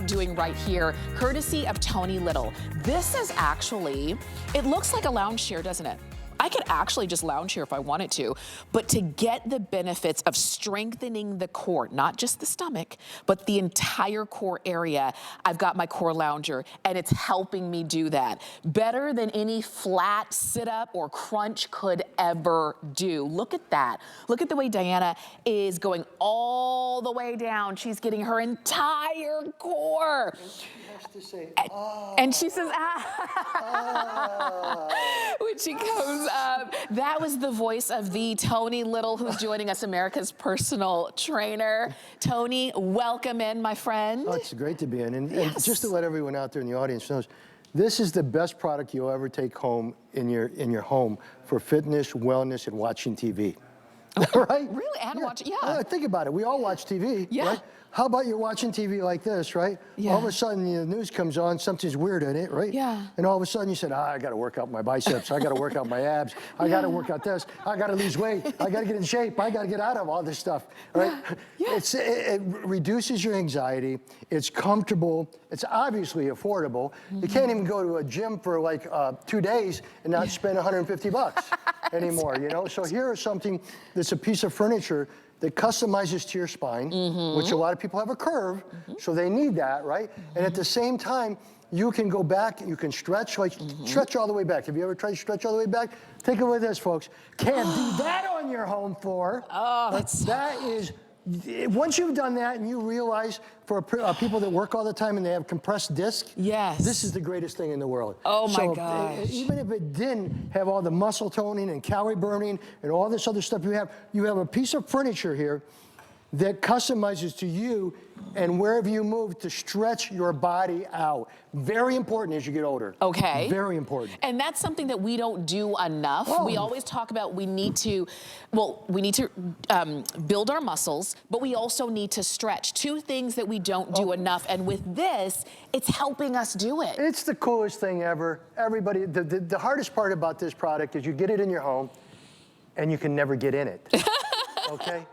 doing right here, courtesy of Tony Little. This is actually, it looks like a lounge chair, doesn't it? I could actually just lounge here if I wanted to, but to get the benefits of strengthening the core, not just the stomach, but the entire core area, I've got my core lounger, and it's helping me do that. Better than any flat sit-up or crunch could ever do. Look at that. Look at the way Diana is going all the way down. She's getting her entire core. To say, and she says, when she comes up. That was the voice of the Tony Little, who's joining us, America's personal trainer. Tony, welcome in, my friend. Oh, it's great to be in. And just to let everyone out there in the audience know, this is the best product you'll ever take home in your home for fitness, wellness, and watching TV. Right? Really? And watching, yeah. Think about it. We all watch TV, right? How about you're watching TV like this, right? Yeah. All of a sudden the news comes on, something's weird in it, right? Yeah. And all of a sudden you said, I got to work out my biceps. I got to work out my abs. I got to work out this. I got to lose weight. I got to get in shape. I got to get out of all this stuff, right? Yeah. It reduces your anxiety. It's comfortable. It's obviously affordable. You can't even go to a gym for like 2 days and not spend 150 bucks anymore, you know? So here is something that's a piece of furniture that customizes to your spine, which a lot of people have a curve, so they need that, right? And at the same time, you can go back, you can stretch, like stretch all the way back. Have you ever tried to stretch all the way back? Take a look at this, folks. Can't do that on your home floor. Oh, that is, once you've done that and you realize for people that work all the time and they have compressed disc, this is the greatest thing in the world. Oh my gosh. Even if it didn't have all the muscle toning and calorie burning and all this other stuff you have a piece of furniture here that customizes to you and wherever you move to stretch your body out. Very important as you get older. Okay. Very important. And that's something that we don't do enough. We always talk about we need to build our muscles, but we also need to stretch. Two things that we don't do enough. And with this, it's helping us do it. It's the coolest thing ever. Everybody, the hardest part about this product is you get it in your home and you can never get in it. Okay?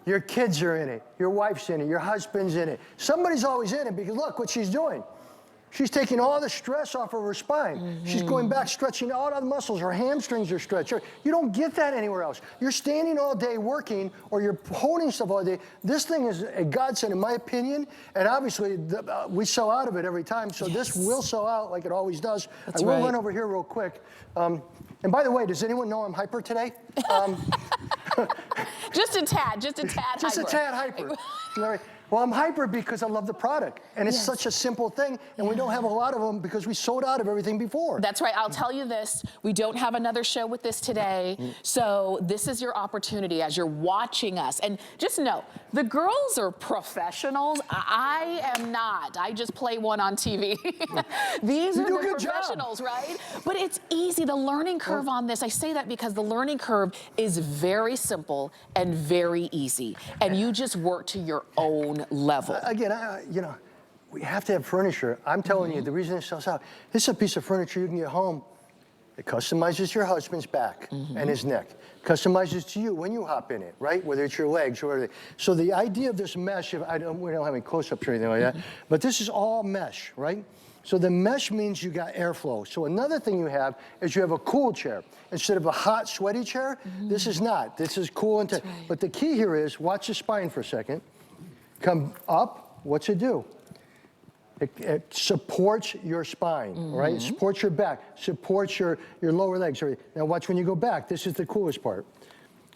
Your kids are in it, your wife's in it, your husband's in it. Somebody's always in it because look what she's doing. She's taking all the stress off of her spine. She's going back, stretching all the muscles. Her hamstrings are stretched. You don't get that anywhere else. You're standing all day working or you're holding stuff all day. This thing is a godsend in my opinion. And obviously we sell out of it every time. So this will sell out like it always does. I will run over here real quick. And by the way, does anyone know I'm hyper today? Just a tad hyper. Just a tad hyper. Well, I'm hyper because I love the product. And it's such a simple thing. And we don't have a lot of them because we sold out of everything before. That's right. I'll tell you this. We don't have another show with this today. So this is your opportunity as you're watching us. And just know, the girls are professionals. I am not. I just play one on TV. These are the professionals, right? But it's easy. The learning curve on this, I say that because the learning curve is very simple and very easy. And you just work to your own level. Again, you know, we have to have furniture. I'm telling you, the reason it sells out, this is a piece of furniture you can get home. It customizes your husband's back and his neck. Customizes to you when you hop in it, right? Whether it's your legs or whatever. So the idea of this mesh, we don't have any close-ups or anything like that, but this is all mesh, right? So the mesh means you got airflow. So another thing you have is you have a cool chair. Instead of a hot, sweaty chair, this is not. This is cool and tight. But the key here is, watch the spine for a second. Come up, what's it do? It supports your spine, right? It supports your back, supports your lower legs. Now watch when you go back, this is the coolest part.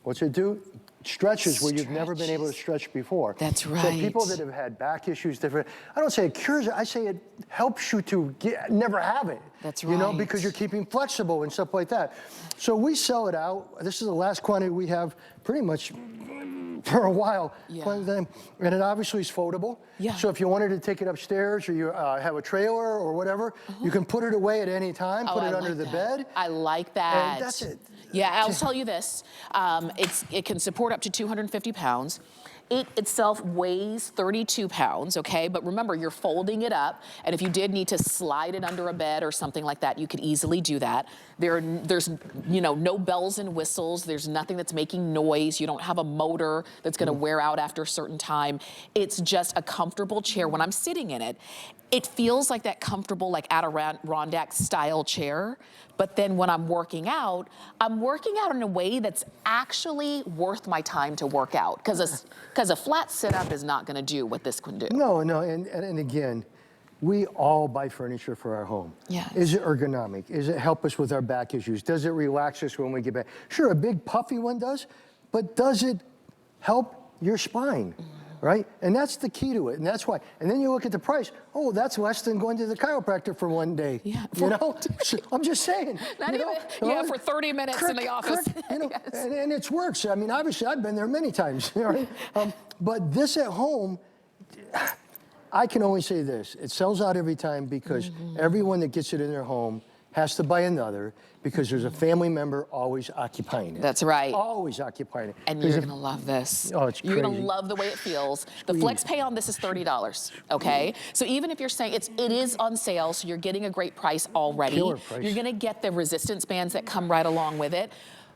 What's it do? Stretches where you've never been able to stretch before. That's right. So people that have had back issues, I don't say it cures it, I say it helps you to never have it. That's right. You know, because you're keeping flexible and stuff like that. So we sell it out. This is the last quantity we have pretty much for a while. And it obviously is foldable. So if you wanted to take it upstairs or you have a trailer or whatever, you can put it away at any time, put it under the bed. I like that. And that's it. Yeah, I'll tell you this. It can support up to 250 pounds. It itself weighs 32 pounds, okay? But remember, you're folding it up, and if you did need to slide it under a bed or something like that, you could easily do that. There's, you know, no bells and whistles. There's nothing that's making noise. You don't have a motor that's gonna wear out after a certain time. It's just a comfortable chair. When I'm sitting in it, it feels like that comfortable, like Adirondack style chair. But then when I'm working out in a way that's actually worth my time to work out. Because a flat sit-up is not gonna do what this can do. No, and again, we all buy furniture for our home. Yes. Is it ergonomic? Does it help us with our back issues? Does it relax us when we get back? Sure, a big puffy one does, but does it help your spine? Right? And that's the key to it. And that's why. And then you look at the price. Oh, that's less than going to the chiropractor for one day. Yeah. You know? I'm just saying. Not even, yeah, for 30 minutes in the office. You know, Yes. and it works. I mean, obviously, I've been there many times. Right? But this at home, I can only say this. It sells out every time because everyone that gets it in their home has to buy another because there's a family member always occupying it. That's right. Always occupying it. And you're gonna love this. Oh, it's You're crazy. gonna love the way it feels. The flex pay on this is $30, okay? So even if you're saying it is on sale, so you're getting a great price already. Killer price. You're gonna get the resistance bands that come right along with it.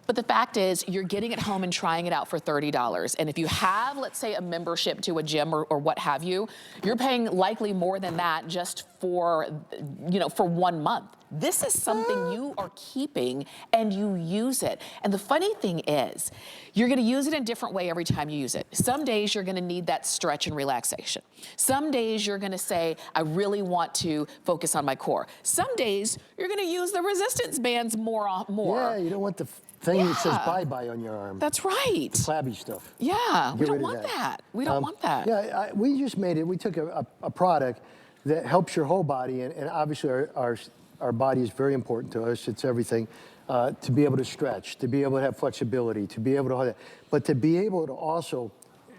But the fact is, you're getting it home and trying it out for $30. And if you have, let's say, a membership to a gym or what have you, you're paying likely more than that just for, you know, for 1 month. This is something you are keeping and you use it. And the funny thing is, you're gonna use it in a different way every time you use it. Some days you're gonna need that stretch and relaxation. Some days you're gonna say, I really want to focus on my core. Some days you're gonna use the resistance bands more. Yeah, you don't want the thing that says Yeah. bye-bye on your arm. That's right. Flabby stuff. Yeah, we Get don't rid of want that. We don't want that. Yeah, we just made it. We took a product that helps your whole body, and obviously our body is very important to us. It's everything. To be able to stretch, to be able to have flexibility, to be able to have that. But to be able to also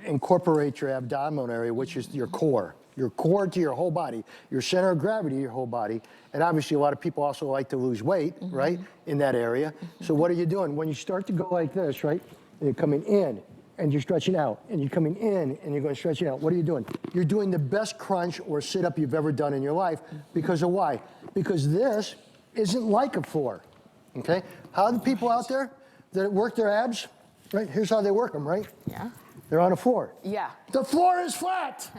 incorporate your abdominal area, which is your core to your whole body, your center of gravity to your whole body. And obviously a lot of people also like to lose weight, right, in that area. So what are you doing? When you start to go like this, right, and you're coming in, and you're stretching out, and you're coming in, and you're going stretching out, what are you doing? You're doing the best crunch or sit-up you've ever done in your life. Because of why? Because this isn't like a floor, okay? How are the people out there that work their abs, right? Here's how they work them, right? Yeah. They're on a floor. Yeah. The floor is flat,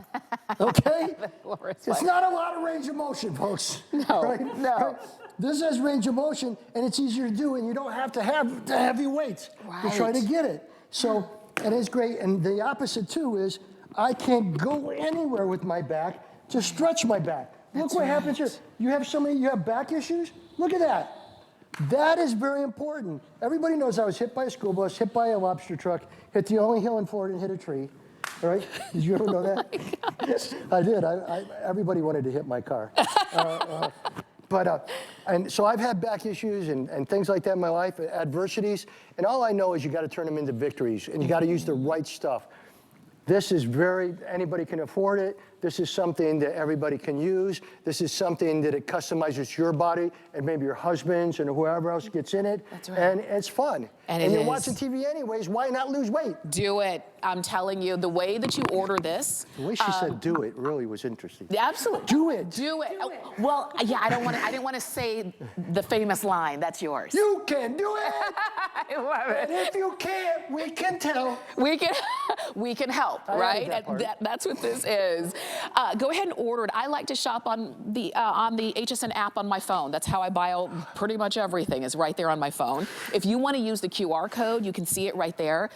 okay? The floor is It's flat. not a lot of range of motion, folks. No, right? no. Right? This has range of motion, and it's easier to do, and you don't have to have the heavy weights to try to Right. get it. So, and it's great. And the opposite, too, is I can't go anywhere with my back to stretch my back. Look what happens here. You have back issues? Look at that. That is very important. Everybody knows I was hit by a school bus, hit by a lobster truck, hit the only hill in Florida and hit a tree. All right? Did you ever know that? I did. Everybody wanted to hit my car. And so I've had back issues and things like that in my life, adversities, and all I know is you got to turn them into victories, and you got to use the right stuff. This is anybody can afford it. This is something that everybody can use. This is something that it customizes your body and maybe your husband's and whoever else gets in it. That's right. And it's fun. And you're watching TV anyways, why not lose weight? Do it. I'm telling you, the way that you order this. The way she said do it really was interesting. Absolutely. Do it. Do it. Oh, well, yeah, I didn't want to say the famous line. That's yours. You can do it. I love And if you can't, we can tell. We can help, I right? like that part. That's what this is. Go ahead and order it. I like to shop on the HSN app on my phone. That's how I buy pretty much everything, is right there on my phone. If you want to use the QR code, you can see it right there.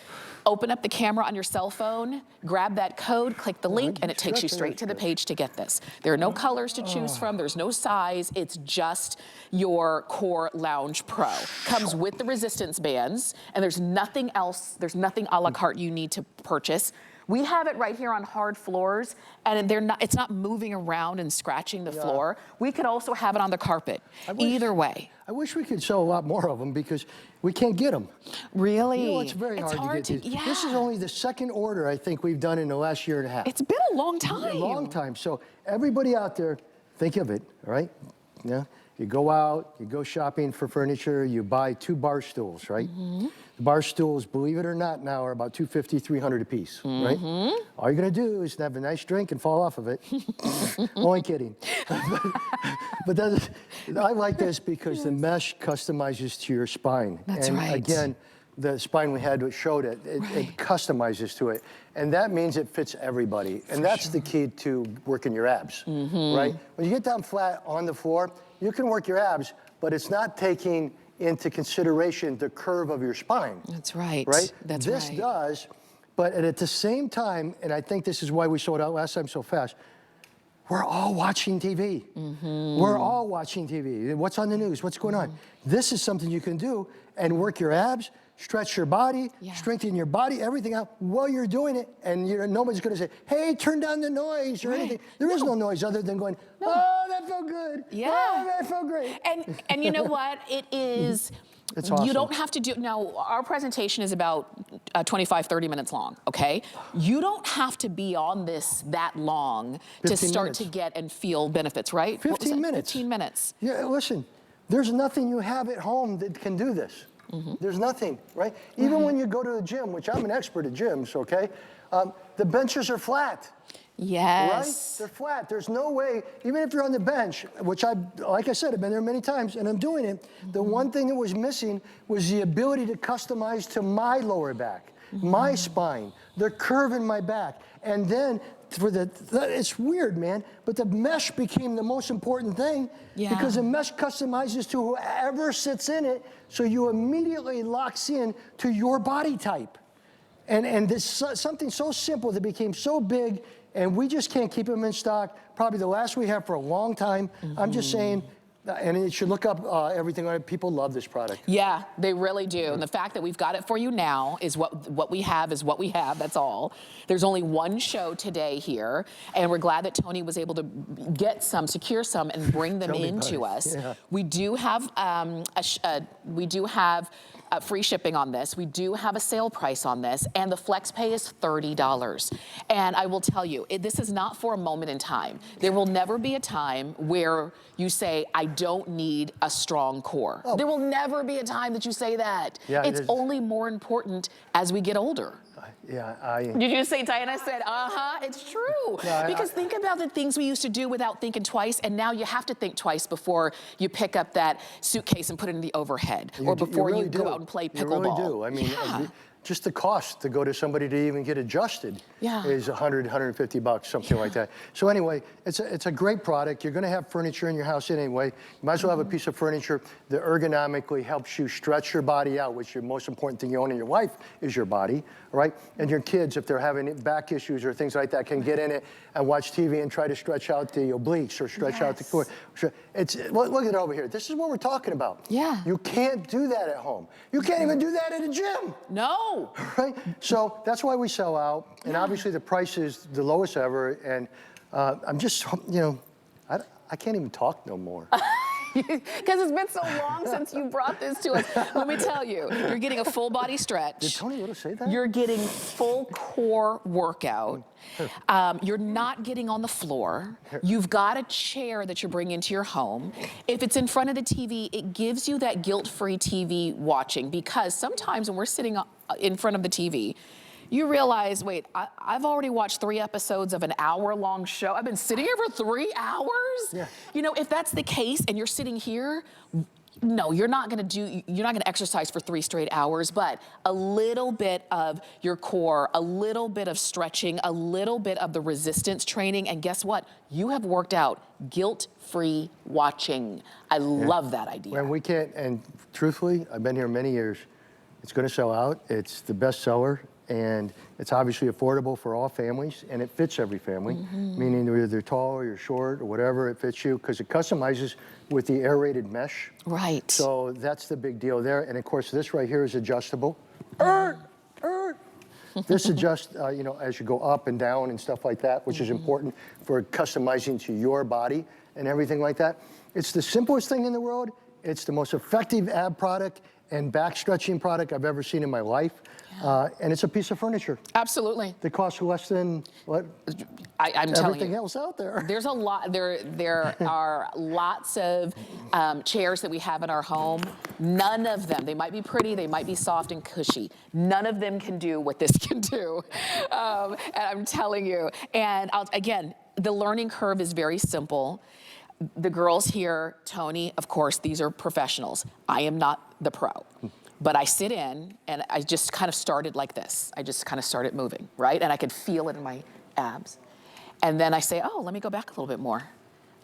Open up the camera on your cell phone, grab that code, click the link, and it takes you straight to the page to get this. There are no colors to choose from. There's no size. It's just your Core Lounge Pro. Comes with the resistance bands, and there's nothing else. There's nothing a la carte you need to purchase. We have it right here on hard floors, and it's not moving around and scratching the floor. We could also have it on the carpet. Either way. I wish we could sell a lot more of them because we can't get them. Really? You know, it's very hard to get these. Yeah. This is only the second order I think we've done in the last year and a half. It's been a long time. A long time. So everybody out there, think of it, all right? Yeah. You go out, you go shopping for furniture, you buy 2 bar stools, right? The bar stools, believe it or not, now are about $250, $300 a piece, right? All you're gonna do is have a nice drink and fall off of it. Only kidding. But I like this because the mesh customizes to your spine. That's and right. Again, the spine we had showed it. It customizes to it. And that means it fits everybody. And that's the key to working your abs, right? When you get down flat on the floor, you can work your abs, but it's not taking into consideration the curve of your spine. That's right. Right? That's this right. does, but at the same time, and I think this is why we sold out last time so fast, we're all watching TV. We're all watching TV. What's on the news? What's going on? This is something you can do and work your abs, stretch your body, strengthen your body, everything out while you're doing it. And nobody's going to say, hey, turn down the noise or anything. There is no noise other than going, oh, that felt good. Yeah. Oh, that felt great. And you know what? It is. It's awesome. You don't have to do, now our presentation is about 25, 30 minutes long, okay? You don't have to be on this that long to start to get and feel benefits, right? 15 minutes. 15 minutes. Yeah, listen, there's nothing you have at home that can do this. There's nothing, right? Even when you go to the gym, which I'm an expert at gyms, okay? The benches are flat. Yes. Right? They're flat. There's no way, even if you're on the bench, which like I said, I've been there many times and I'm doing it, the one thing that was missing was the ability to customize to my lower back, my spine, the curve in my back. And then it's weird, man, but the mesh became the most important thing because the mesh customizes to whoever sits in it, so you immediately locks in to your body type. And this something so simple that became so big, and we just can't keep them in stock. Probably the last we have for a long time. I'm just saying, and you should look up everything on it. People love this product. Yeah, they really do. And the fact that we've got it for you now is what we have is what we have, that's all. There's only one show today here, and we're glad that Tony was able to get some, secure some, and bring them into us. Yeah. We do have free shipping on this. We do have a sale price on this, and the flex pay is $30. And I will tell you, this is not for a moment in time. There will never be a time where you say, I don't need a strong core. Oh. There will never be a time that you say that. Yeah, it's only more important as we get older. Did you say Diana said, it's true. Because think about the things we used to do without thinking twice, and now you have to think twice before you pick up that suitcase and put it in the overhead, or before you go out and play pickleball. You really do. I mean, just the cost to go to somebody to even get adjusted is $100, $150, something like that. So anyway, it's a great product. You're gonna have furniture in your house anyway. You might as well have a piece of furniture that ergonomically helps you stretch your body out, which is the most important thing you own in your life is your body, right? And your kids, if they're having back issues or things like that, can get in it and watch TV and try to stretch out the obliques or stretch out the core. Look at it over here. This is what we're talking about. Yeah. You can't do that at home. You can't even do that at a gym. No. Right? So that's why we sell out. And obviously the price is the lowest ever. And I'm just, I can't even talk no more. Because it's been so long since you brought this to us. Let me tell you, you're getting a full body stretch. Did Tony Little say that? You're getting full core workout. You're not getting on the floor. You've got a chair that you're bringing into your home. If it's in front of the TV, it gives you that guilt-free TV watching, because sometimes when we're sitting in front of the TV, you realize, wait, I've already watched 3 episodes of an hour-long show. I've been sitting here for 3 hours? Yeah. You know, if that's the case and you're sitting here, no, you're not gonna exercise for 3 straight hours, but a little bit of your core, a little bit of stretching, a little bit of the resistance training, and guess what? You have worked out guilt-free watching. I love that idea. When we can't, and truthfully, I've been here many years. It's gonna sell out. It's the best seller. And it's obviously affordable for all families, and it fits every family, meaning whether they're tall or you're short or whatever, it fits you, because it customizes with the aerated mesh. Right. So that's the big deal there. And of course, this right here is adjustable. This adjusts, as you go up and down and stuff like that, which is important for customizing to your body and everything like that. It's the simplest thing in the world. It's the most effective ab product, and back stretching product I've ever seen in my life. And it's a piece of furniture. Absolutely. That costs less than what I'm telling everything you, else out there. There's a lot. There are lots of chairs that we have in our home. None of them. They might be pretty. They might be soft and cushy. None of them can do what this can do. And I'm telling you. And again, the learning curve is very simple. The girls here, Tony, of course, these are professionals. I am not the pro. But I sit in and I just kind of started like this. I just kind of started moving, right? And I could feel it in my abs. And then I say, oh, let me go back a little bit more.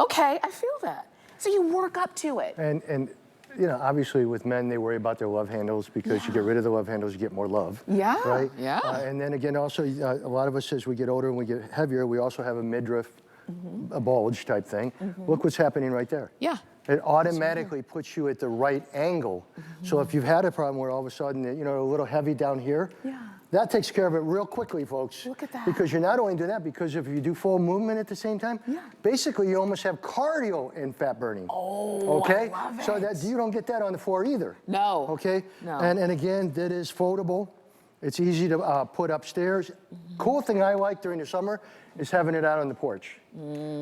Okay, I feel that. So you work up to it. And you know, obviously with men, they worry about their love handles because you get rid of the love handles, you get more love. Yeah, right? yeah. And then again, also, a lot of us, as we get older and we get heavier, we also have a midriff, a bulge type thing. Look what's happening right there. Yeah. It automatically puts you at the right angle. So if you've had a problem where all of a sudden, you know, a little heavy down here, that takes care of it real quickly, folks. Look at that. Because you're not only doing that, because if you do full movement at the same time, basically you almost have cardio in fat burning. Oh, okay? I love it. So that you don't get that on the floor either. No. Okay? No. And again, that is foldable. It's easy to put upstairs. Cool thing I like during the summer is having it out on the porch.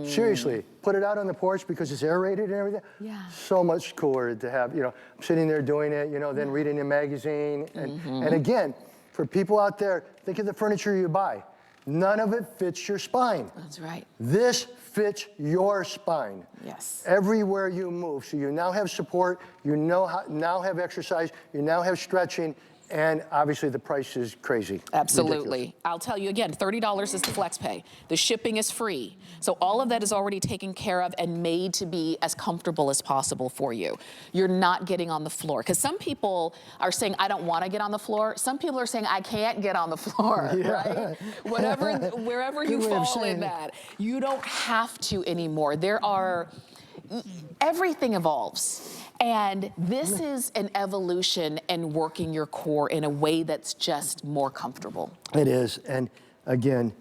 Seriously, put it out on the porch because it's aerated and everything. Yeah. So much cooler to have, you know, I'm sitting there doing it, you know, then reading a magazine. And again, for people out there, think of the furniture you buy. None of it fits your spine. That's right. This fits your spine. Yes. Everywhere you move. So you now have support, you now have exercise, you now have stretching, and obviously the price is crazy. Absolutely. Ridiculous. I'll tell you again, $30 is the flex pay. The shipping is free. So all of that is already taken care of and made to be as comfortable as possible for you. You're not getting on the floor. Because some people are saying, I don't want to get on the floor. Some people are saying, I can't get on the floor, right? Wherever you fall in that. You don't have to anymore. Everything evolves. And this is an evolution in working your core in a way that's just more comfortable. It is. And again,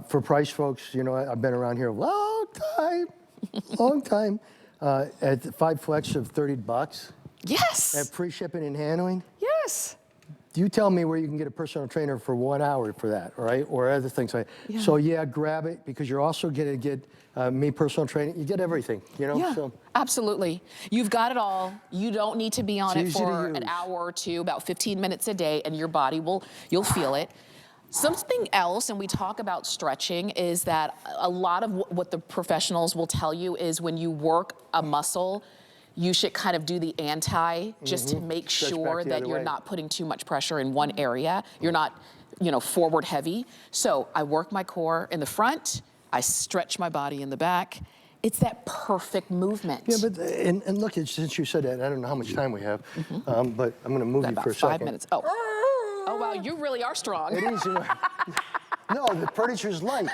for price, folks, you know, I've been around here a long time. At 5 flex of $30. Yes. At free shipping and handling. Yes. You tell me where you can get a personal trainer for 1 hour for that, right? Or other things like that. Yeah. So yeah, grab it because you're also going to get me personal training. You get everything, you know? Yeah, so. Absolutely. You've got it all. You don't need to be on it for an hour or two, about 15 minutes a day, and your body you'll feel it. Something else, and we talk about stretching, is that a lot of what the professionals will tell you is when you work a muscle, you should kind of do the anti just to make sure that you're not putting too much pressure in one area. You're not, you know, forward heavy. So I work my core in the front, I stretch my body in the back. It's that perfect movement. Yeah, but and look, since you said that, I don't know how much time we have, but I'm going to move you for a second. 5 minutes. Oh, wow, you really are strong. It is. No, the furniture's light.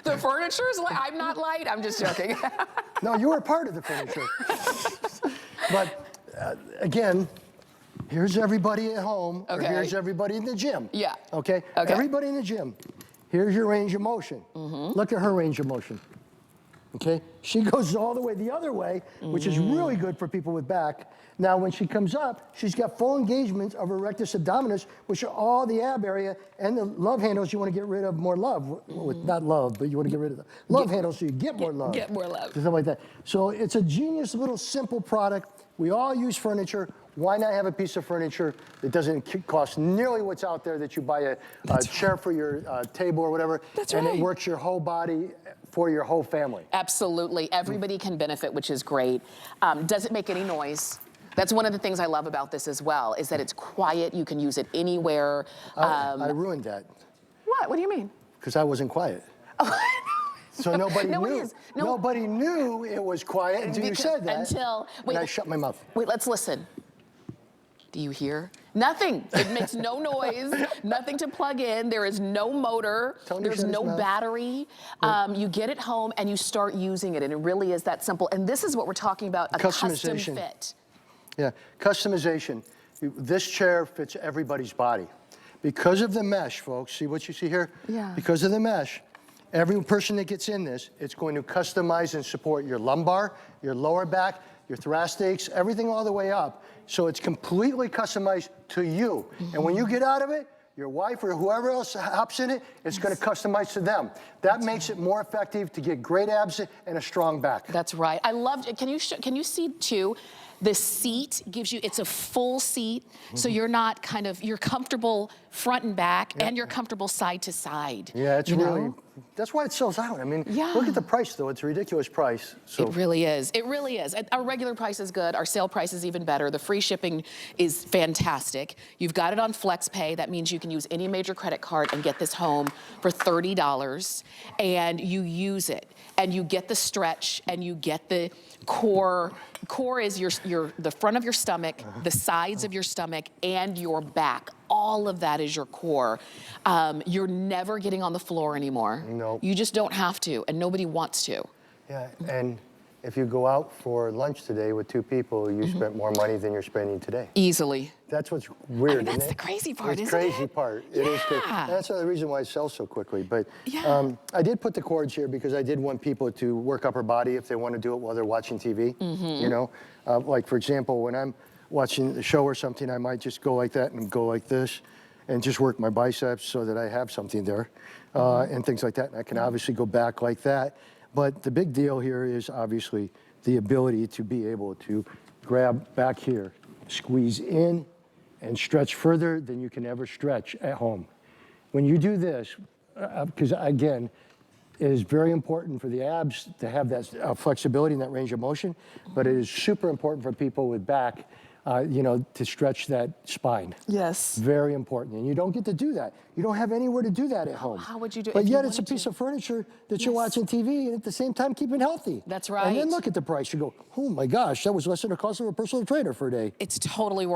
The furniture's light? I'm not light. I'm just joking. No, you were part of the furniture. But again, here's everybody at home, or here's everybody in the gym. Yeah. Okay? Everybody in the gym. Here's your range of motion. Look at her range of motion. Okay? She goes all the way the other way, which is really good for people with back. Now, when she comes up, she's got full engagement of her rectus abdominis, which are all the ab area, and the love handles you want to get rid of more love. Not love, but you want to get rid of the love handles so you get more love. Get more love. Stuff like that. So it's a genius little simple product. We all use furniture. Why not have a piece of furniture that doesn't cost nearly what's out there, that you buy a chair for your table or whatever, and it works your whole body for your whole family. Absolutely. Everybody can benefit, which is great. Does it make any noise? That's one of the things I love about this as well, is that it's quiet. You can use it anywhere. I ruined that. What? What do you mean? Because I wasn't quiet. So nobody knew. Nobody knew it was quiet until you said that. And I shut my mouth. Wait, let's listen. Do you hear? Nothing. It makes no noise, nothing to plug in. There is no motor. There's no battery. You get it home and you start using it, and it really is that simple. And this is what we're talking about, a custom fit. Yeah, customization. This chair fits everybody's body. Because of the mesh, folks, see what you see here? Yeah. Because of the mesh, every person that gets in this, it's going to customize and support your lumbar, your lower back, your thoracics, everything all the way up. So it's completely customized to you. And when you get out of it, your wife or whoever else hops in it, it's going to customize to them. That makes it more effective to get great abs and a strong back. That's right. I loved it. Can you see too? The seat gives you, it's a full seat, so you're not you're comfortable front and back, and you're comfortable side to side. Yeah, it's really, that's why it sells out. I mean, look at the price though, it's a ridiculous price. So. It really is, it really is. Our regular price is good, our sale price is even better. The free shipping is fantastic. You've got it on FlexPay, that means you can use any major credit card and get this home for $30, and you use it, and you get the stretch, and you get the core. Core is the front of your stomach, the sides of your stomach, and your back. All of that is your core. You're never getting on the floor anymore. No. You just don't have to, and nobody wants to. Yeah, and if you go out for lunch today with 2 people, you spent more money than you're spending today. Easily. That's what's weird, That's isn't it? the crazy part, it's isn't it? crazy part. It is crazy. That's the reason why it sells so quickly. But I did put the cords here because I did want people to work upper body if they want to do it while they're watching TV. You know, like for example, when I'm watching the show or something, I might just go like that and go like this and just work my biceps so that I have something there and things like that. And I can obviously go back like that. But the big deal here is obviously the ability to be able to grab back here, squeeze in, and stretch further than you can ever stretch at home. When you do this, because again, it is very important for the abs to have that flexibility and that range of motion, but it is super important for people with back, you know, to stretch that spine. Yes. Very important, and you don't get to do that. You don't have anywhere to do that at home. How would you do it? But yet it's a piece of furniture that you're watching TV and at the same time keeping healthy. That's right. And then look at the price. You go, oh my gosh, that was less than the cost of a personal trainer for a day. It's totally worth